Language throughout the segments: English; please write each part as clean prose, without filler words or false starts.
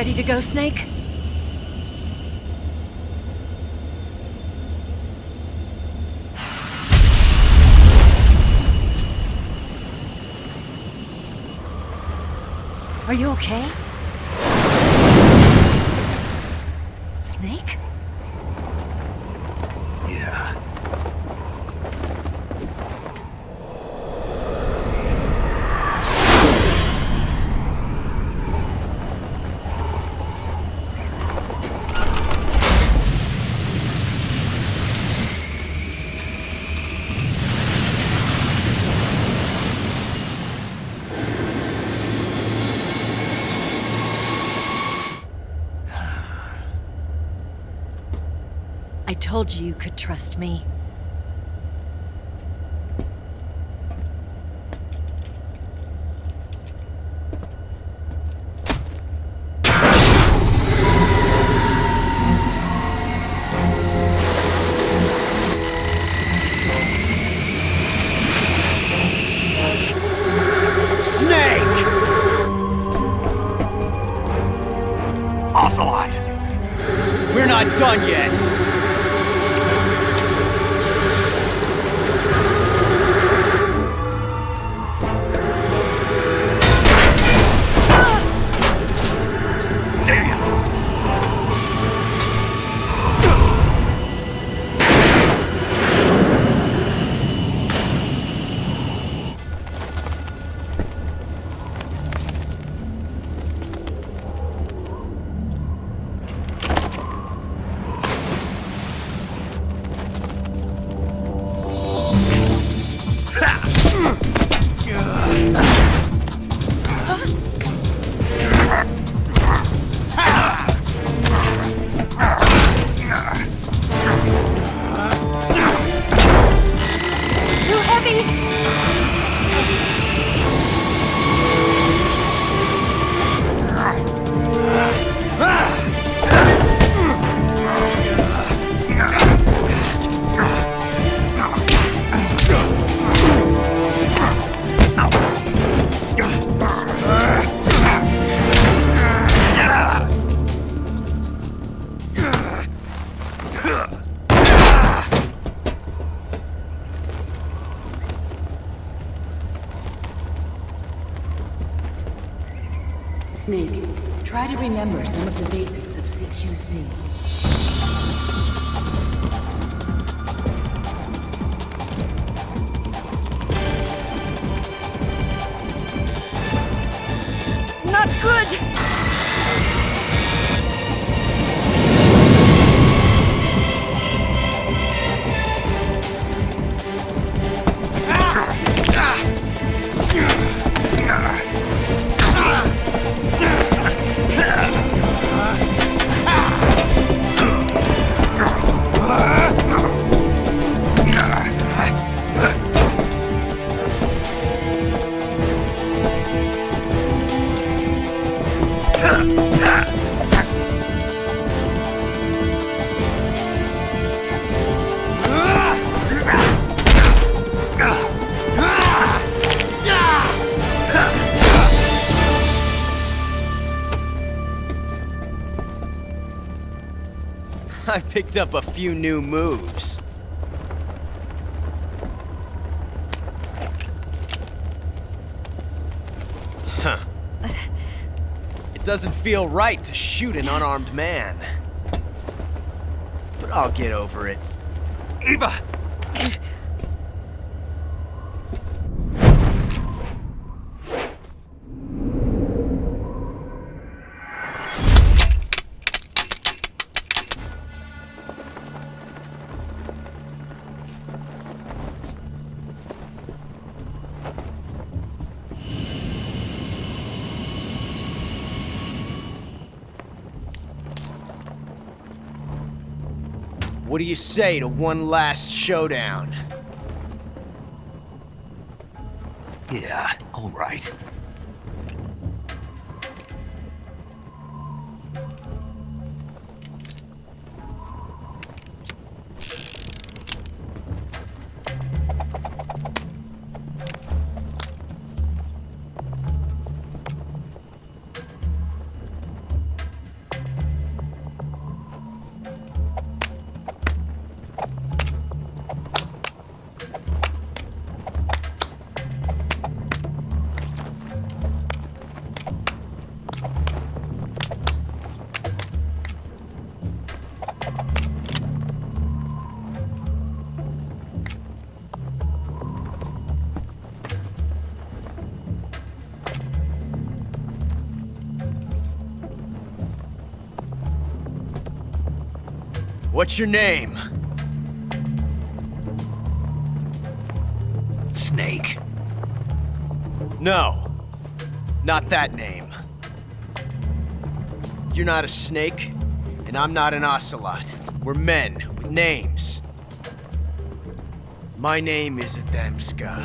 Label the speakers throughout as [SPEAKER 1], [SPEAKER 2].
[SPEAKER 1] Ready to go, Snake? Are you okay? Snake?
[SPEAKER 2] Yeah.
[SPEAKER 1] I told you could trust me.
[SPEAKER 2] Ocelot! We're not done yet!
[SPEAKER 3] Snake, try to remember some of the basics of CQC.
[SPEAKER 1] Not good!
[SPEAKER 2] I picked up a few new moves. Huh. It doesn't feel right to shoot an unarmed man. But I'll get over it. Eva! What do you say to one last showdown?
[SPEAKER 4] Yeah, all right.
[SPEAKER 2] What's your name?
[SPEAKER 4] Snake.
[SPEAKER 2] No. Not that name. You're not a snake, and I'm not an ocelot. We're men with names. My name is Adamska.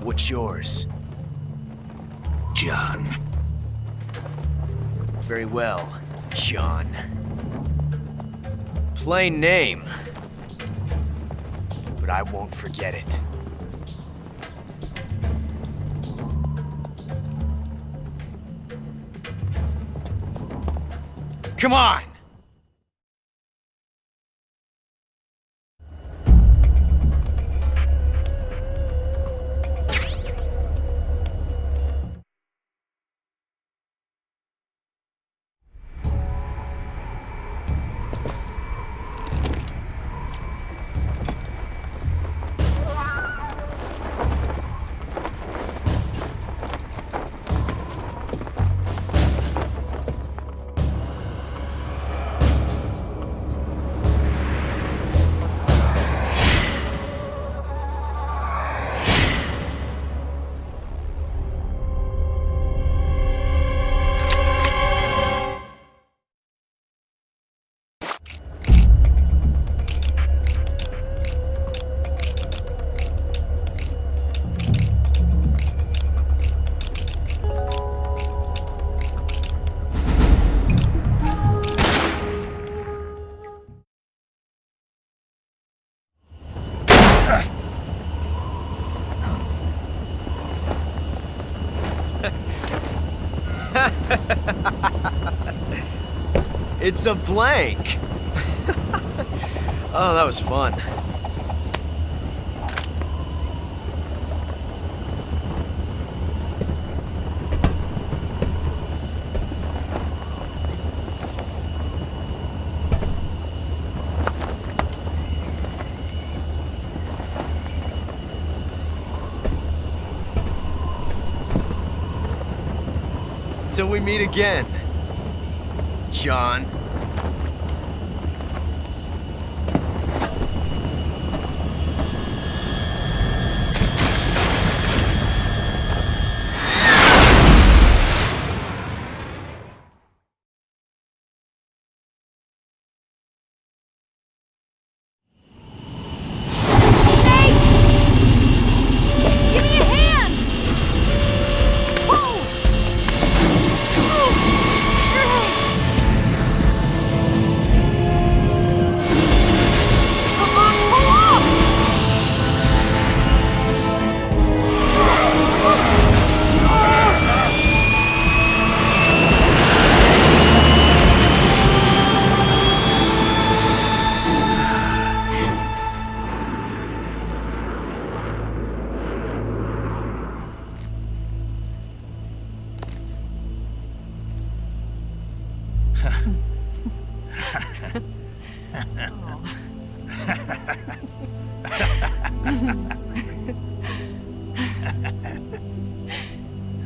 [SPEAKER 2] What's yours?
[SPEAKER 4] John.
[SPEAKER 2] Very well, John. Plain name. But I won't forget it. Come on! It's a blank. Oh, that was fun. Till we meet again, John.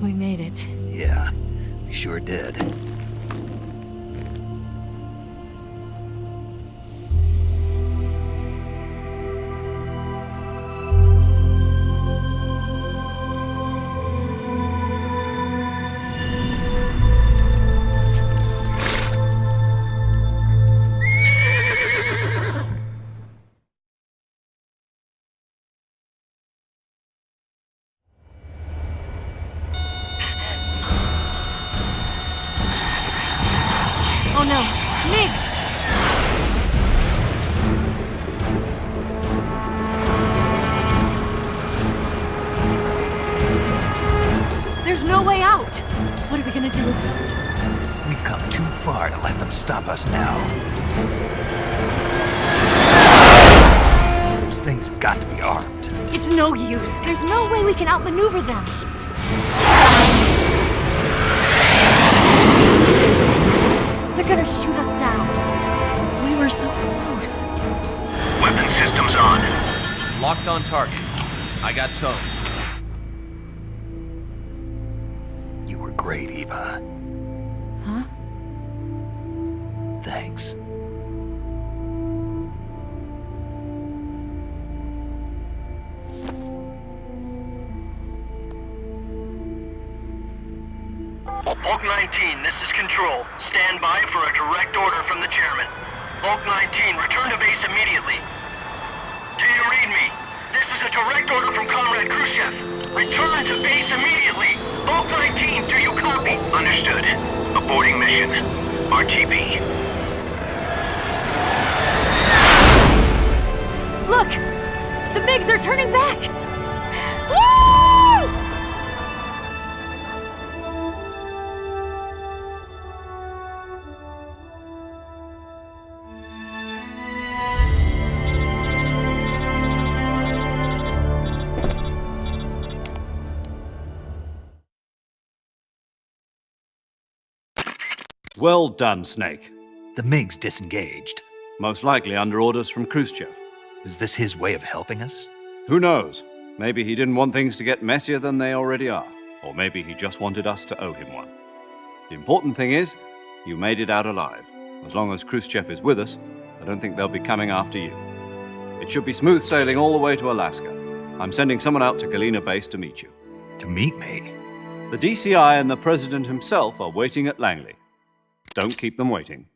[SPEAKER 1] We made it.
[SPEAKER 4] Yeah, we sure did.
[SPEAKER 1] Oh no, Migs! There's no way out! What are we gonna do?
[SPEAKER 4] We've come too far to let them stop us now. Those things have got to be armed.
[SPEAKER 1] It's no use. There's no way we can outmaneuver them. They're gonna shoot us down. We were so close.
[SPEAKER 5] Weapon systems on.
[SPEAKER 2] Locked on target. I got towed.
[SPEAKER 4] You were great, Eva.
[SPEAKER 1] Huh?
[SPEAKER 4] Thanks.
[SPEAKER 5] Bulk 19, this is Control. Stand by for a direct order from the chairman. Bulk 19, return to base immediately. Do you read me? This is a direct order from Comrade Khrushchev. Return to base immediately. Bulk 19, do you copy? Understood. Aborting mission. RTB.
[SPEAKER 1] Look! The MiGs are turning back! Woo!
[SPEAKER 6] Well done, Snake.
[SPEAKER 4] The MiG's disengaged.
[SPEAKER 6] Most likely under orders from Khrushchev.
[SPEAKER 4] Is this his way of helping us?
[SPEAKER 6] Who knows? Maybe he didn't want things to get messier than they already are. Or maybe he just wanted us to owe him one. The important thing is, you made it out alive. As long as Khrushchev is with us, I don't think they'll be coming after you. It should be smooth sailing all the way to Alaska. I'm sending someone out to Galena Base to meet you.
[SPEAKER 4] To meet me?
[SPEAKER 6] The DCI and the President himself are waiting at Langley. Don't keep them waiting.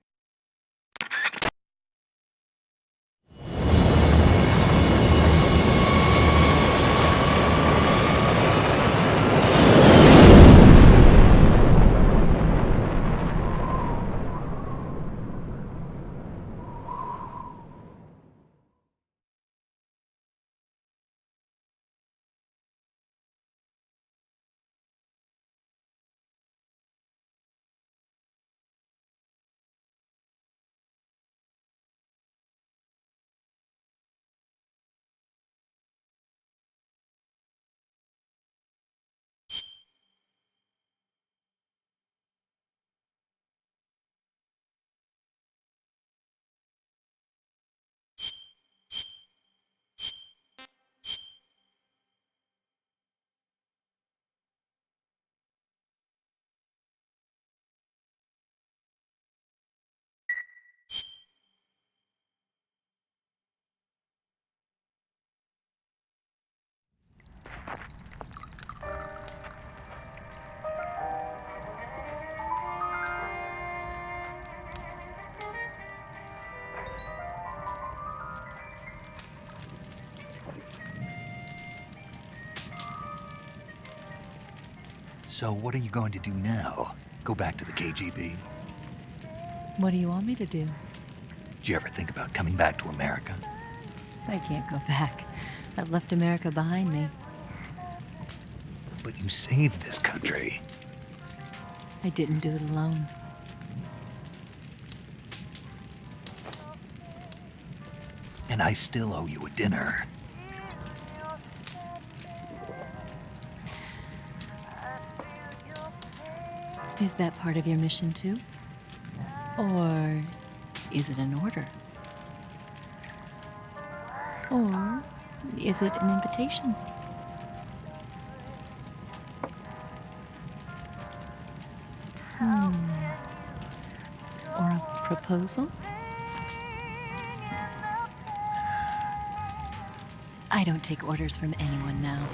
[SPEAKER 4] So what are you going to do now? Go back to the KGB?
[SPEAKER 1] What do you want me to do?
[SPEAKER 4] Did you ever think about coming back to America?
[SPEAKER 1] I can't go back. I've left America behind me.
[SPEAKER 4] But you saved this country.
[SPEAKER 1] I didn't do it alone.
[SPEAKER 4] And I still owe you a dinner.
[SPEAKER 1] Is that part of your mission too? Or is it an order? Or is it an invitation? Or a proposal? I don't take orders from anyone now.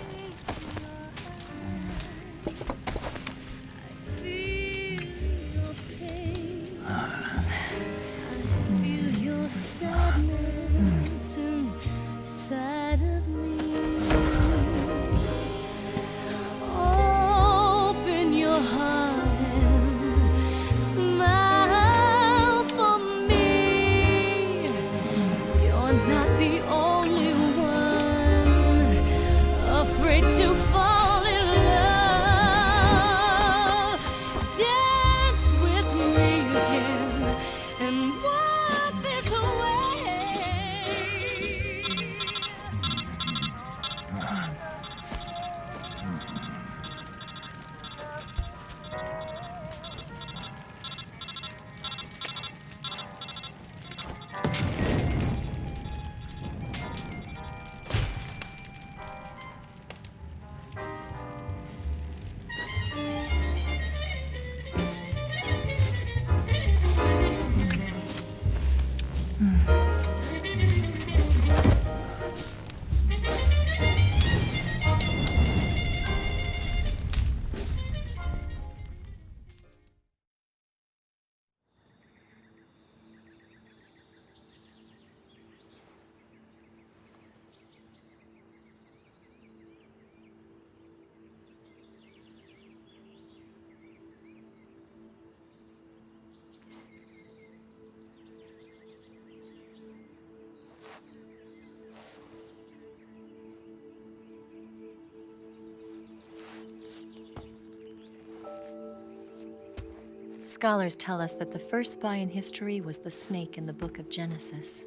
[SPEAKER 1] Scholars tell us that the first spy in history was the snake in the book of Genesis.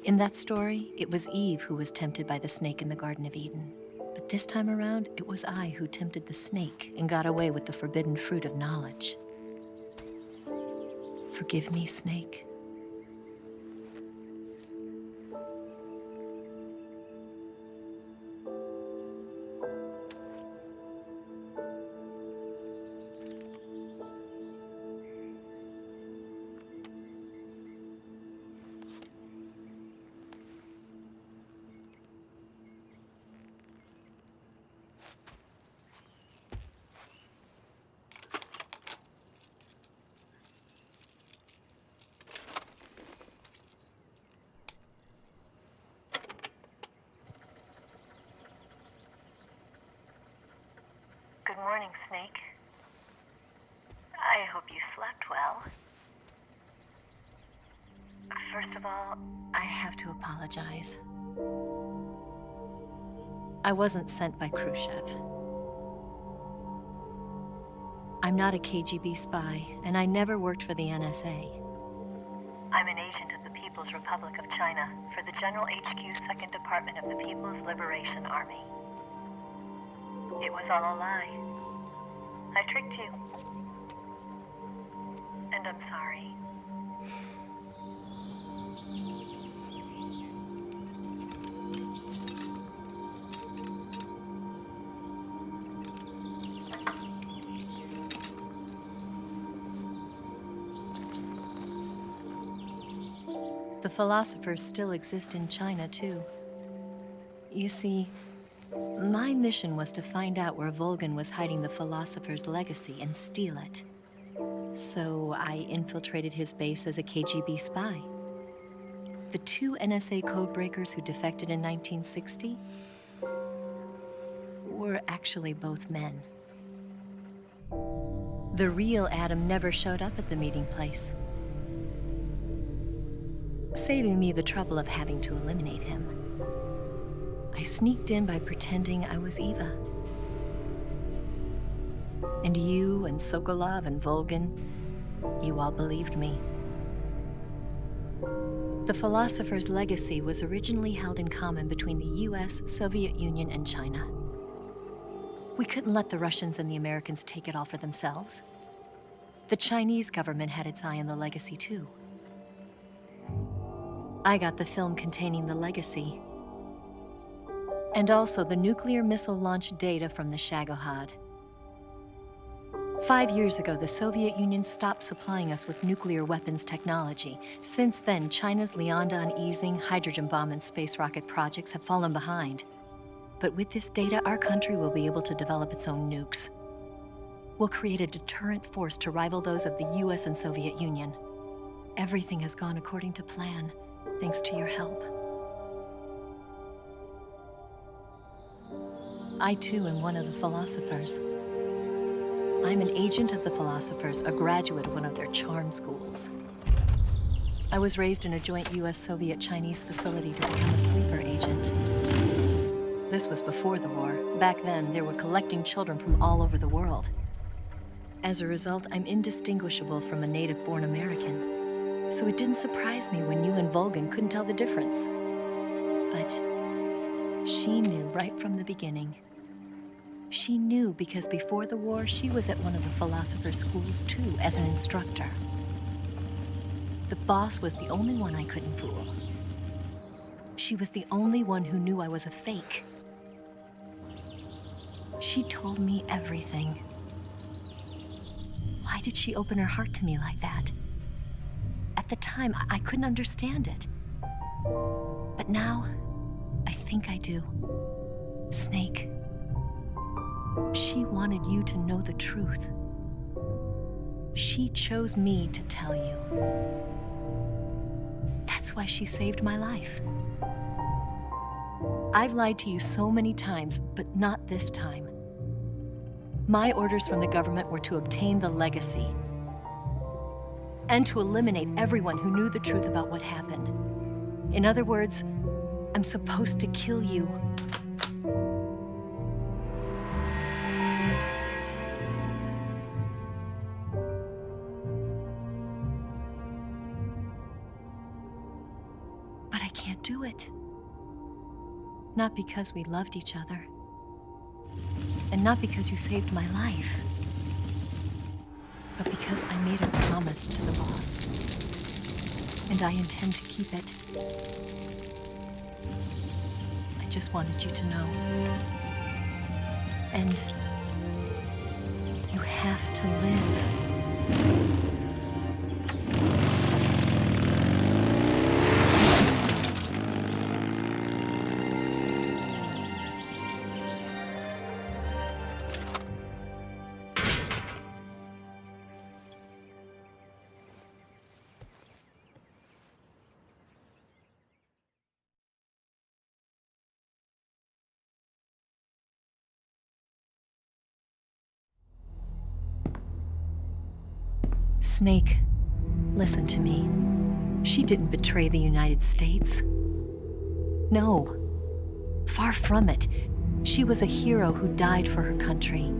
[SPEAKER 1] In that story, it was Eve who was tempted by the snake in the Garden of Eden. But this time around, it was I who tempted the snake and got away with the forbidden fruit of knowledge. Forgive me, snake.
[SPEAKER 7] Good morning, Snake. I hope you slept well. First of all,
[SPEAKER 1] I have to apologize. I wasn't sent by Khrushchev. I'm not a KGB spy, and I never worked for the NSA.
[SPEAKER 7] I'm an agent of the People's Republic of China for the General HQ 2nd Department of the People's Liberation Army. It was all a lie. I tricked you. And I'm sorry.
[SPEAKER 1] The philosophers still exist in China, too. You see, my mission was to find out where Volgan was hiding the philosopher's legacy and steal it. So I infiltrated his base as a KGB spy. The two NSA codebreakers who defected in 1960 were actually both men. The real Adam never showed up at the meeting place, saving me the trouble of having to eliminate him. I sneaked in by pretending I was Eva. And you and Sokolov and Volgan, you all believed me. The philosopher's legacy was originally held in common between the US, Soviet Union, and China. We couldn't let the Russians and the Americans take it all for themselves. The Chinese government had its eye on the legacy too. I got the film containing the legacy, and also the nuclear missile launch data from the Shagohod. 5 years ago, the Soviet Union stopped supplying us with nuclear weapons technology. Since then, China's Liaodong easing, hydrogen bomb, and space rocket projects have fallen behind. But with this data, our country will be able to develop its own nukes. We'll create a deterrent force to rival those of the US and Soviet Union. Everything has gone according to plan, thanks to your help. I too am one of the philosophers. I'm an agent of the philosophers, a graduate of one of their charm schools. I was raised in a joint US-Soviet-Chinese facility to become a sleeper agent. This was before the war. Back then, they were collecting children from all over the world. As a result, I'm indistinguishable from a native-born American. So it didn't surprise me when you and Volgan couldn't tell the difference. But she knew right from the beginning. She knew because before the war, she was at one of the philosopher's schools too, as an instructor. The boss was the only one I couldn't fool. She was the only one who knew I was a fake. She told me everything. Why did she open her heart to me like that? At the time, I couldn't understand it. But now, I think I do. Snake. She wanted you to know the truth. She chose me to tell you. That's why she saved my life. I've lied to you so many times, but not this time. My orders from the government were to obtain the legacy and to eliminate everyone who knew the truth about what happened. In other words, I'm supposed to kill you. I can't do it. Not because we loved each other. And not because you saved my life. But because I made a promise to the boss. And I intend to keep it. I just wanted you to know. And you have to live. Snake, listen to me. She didn't betray the United States. No, far from it. She was a hero who died for her country.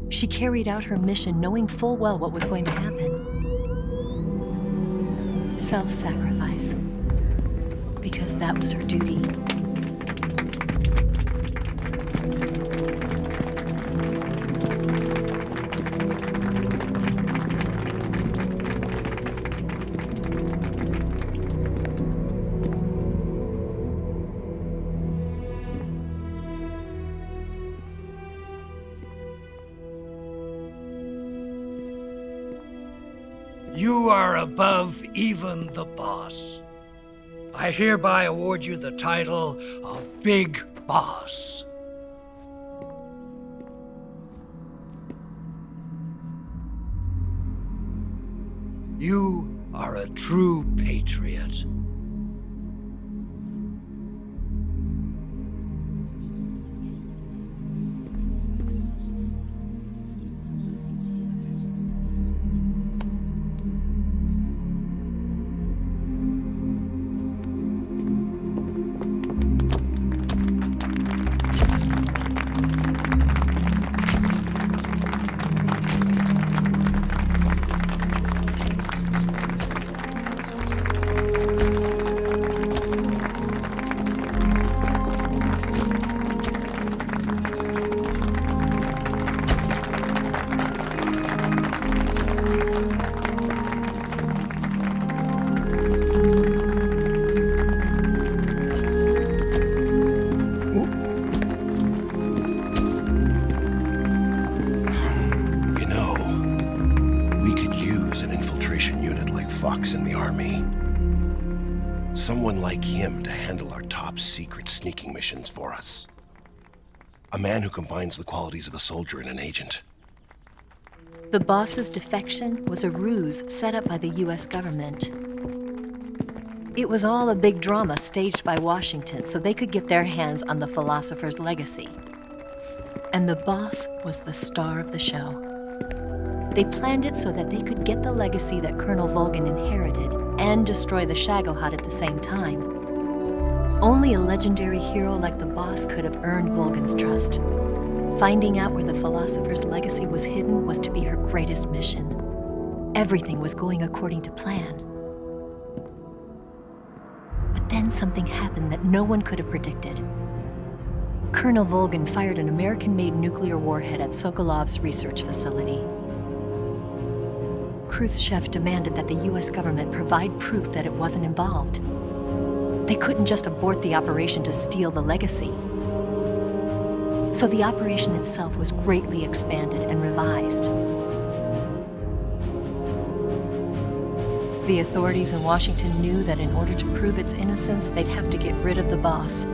[SPEAKER 1] She carried out her mission knowing full well what was going to happen. Self-sacrifice. Because that was her duty.
[SPEAKER 8] You are above even the boss. I hereby award you the title of Big Boss. You are a true patriot.
[SPEAKER 9] In the army. Someone like him to handle our top secret sneaking missions for us. A man who combines the qualities of a soldier and an agent.
[SPEAKER 1] The boss's defection was a ruse set up by the US government. It was all a big drama staged by Washington so they could get their hands on the philosopher's legacy. And the boss was the star of the show. They planned it so that they could get the legacy that Colonel Volgin inherited and destroy the Shagohod at the same time. Only a legendary hero like the boss could have earned Volgin's trust. Finding out where the philosopher's legacy was hidden was to be her greatest mission. Everything was going according to plan. But then something happened that no one could have predicted. Colonel Volgin fired an American-made nuclear warhead at Sokolov's research facility. Khrushchev demanded that the US government provide proof that it wasn't involved. They couldn't just abort the operation to steal the legacy. So the operation itself was greatly expanded and revised. The authorities in Washington knew that in order to prove its innocence, they'd have to get rid of the boss,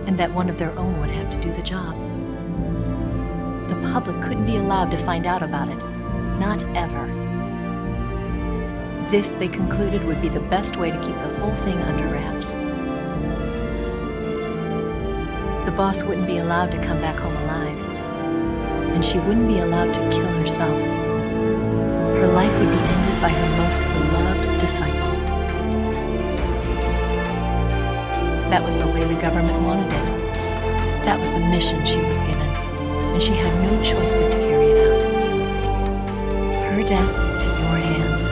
[SPEAKER 1] and that one of their own would have to do the job. The public couldn't be allowed to find out about it. Not ever. This, they concluded, would be the best way to keep the whole thing under wraps. The boss wouldn't be allowed to come back home alive, and she wouldn't be allowed to kill herself. Her life would be ended by her most beloved disciple. That was the way the government wanted it. That was the mission she was given, and she had no choice but to carry it out. Her death at your hands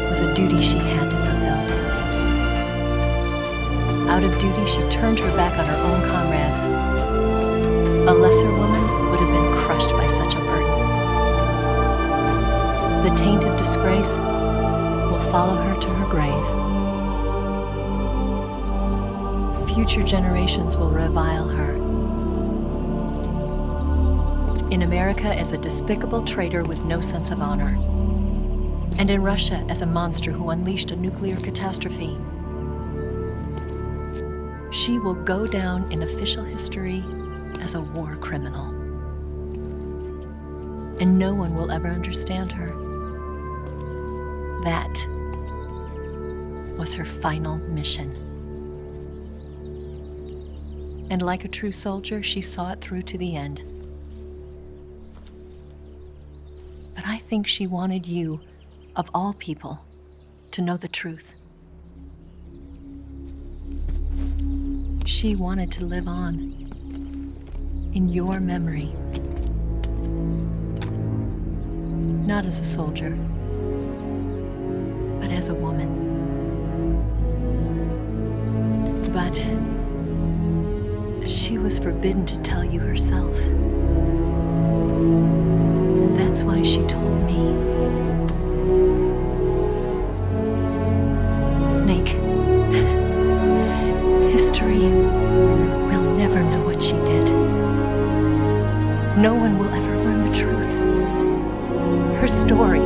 [SPEAKER 1] was a duty she had to fulfill. Out of duty, she turned her back on her own comrades. A lesser woman would have been crushed by such a burden. The taint of disgrace will follow her to her grave. Future generations will revile her. In America as a despicable traitor with no sense of honor. And in Russia as a monster who unleashed a nuclear catastrophe. She will go down in official history as a war criminal. And no one will ever understand her. That was her final mission. And like a true soldier, she saw it through to the end. But I think she wanted you, of all people, to know the truth. She wanted to live on in your memory. Not as a soldier, but as a woman. But she was forbidden to tell you herself. And that's why she told me. Snake, history will never know what she did. No one will ever learn the truth. Her story,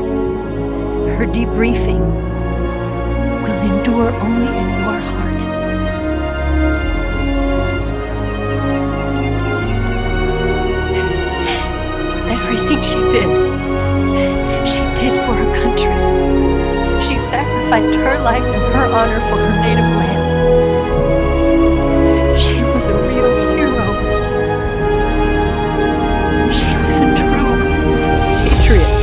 [SPEAKER 1] her debriefing, will endure only in your heart. Everything she did for her country. She sacrificed her life and her honor for her native land. She was a real hero. She was a true patriot.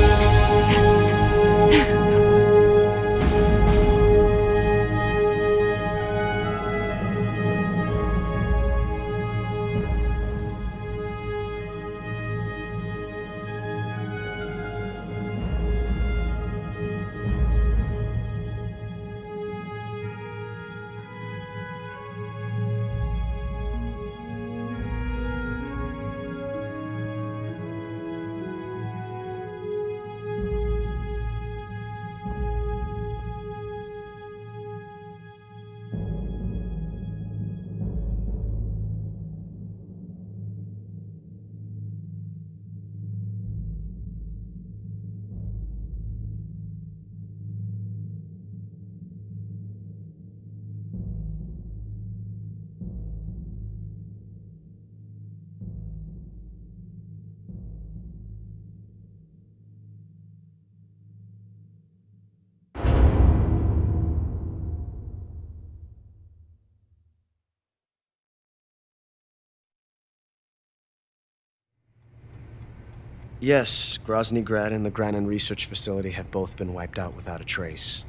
[SPEAKER 2] Yes, Grozny Grad and the Granin Research Facility have both been wiped out without a trace.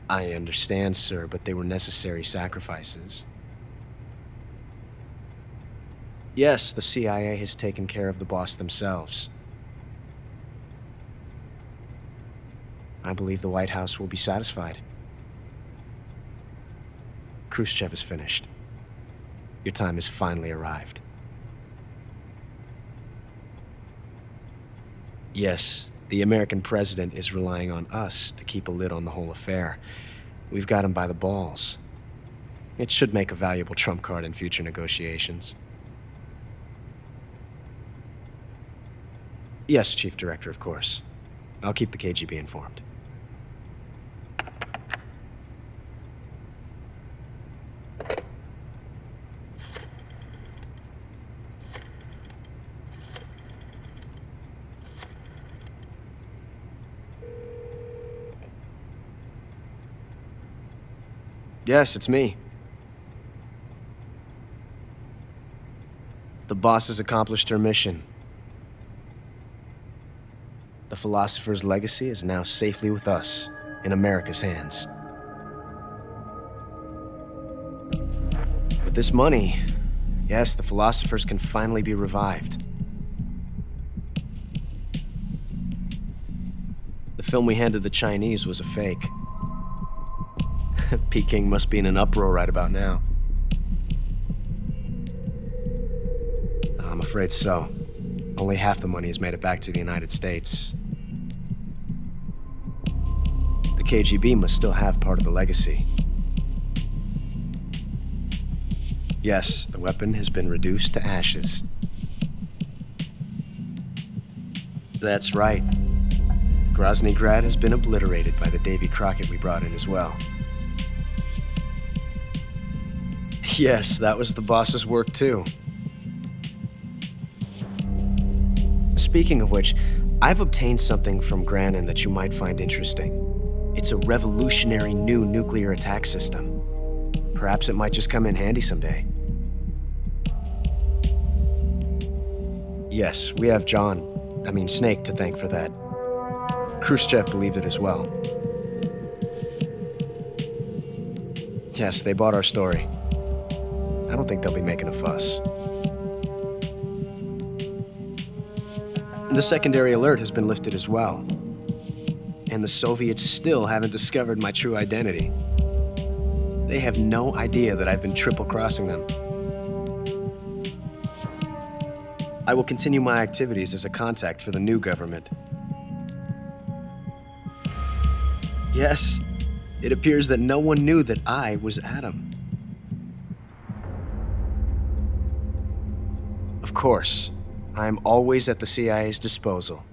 [SPEAKER 2] I understand, sir, but they were necessary sacrifices. Yes, the CIA has taken care of the boss themselves. I believe the White House will be satisfied. Khrushchev is finished. Your time has finally arrived. Yes, the American president is relying on us to keep a lid on the whole affair. We've got him by the balls. It should make a valuable trump card in future negotiations. Yes, Chief Director, of course. I'll keep the KGB informed. Yes, it's me. The boss has accomplished her mission. The philosopher's legacy is now safely with us, in America's hands. With this money, yes, the philosophers can finally be revived. The film we handed the Chinese was a fake. Peking must be in an uproar right about now. I'm afraid so. Only half the money has made it back to the United States. The KGB must still have part of the legacy. Yes, the weapon has been reduced to ashes. That's right. Grozny Grad has been obliterated by the Davy Crockett we brought in as well. Yes, that was the boss's work too. Speaking of which, I've obtained something from Granin that you might find interesting. It's a revolutionary new nuclear attack system. Perhaps it might just come in handy someday. Yes, we have Snake to thank for that. Khrushchev believed it as well. Yes, they bought our story. I don't think they'll be making a fuss. The secondary alert has been lifted as well. And the Soviets still haven't discovered my true identity. They have no idea that I've been triple-crossing them. I will continue my activities as a contact for the new government. Yes, it appears that no one knew that I was Adam. Of course, I am always at the CIA's disposal,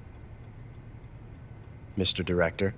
[SPEAKER 2] Mr. Director.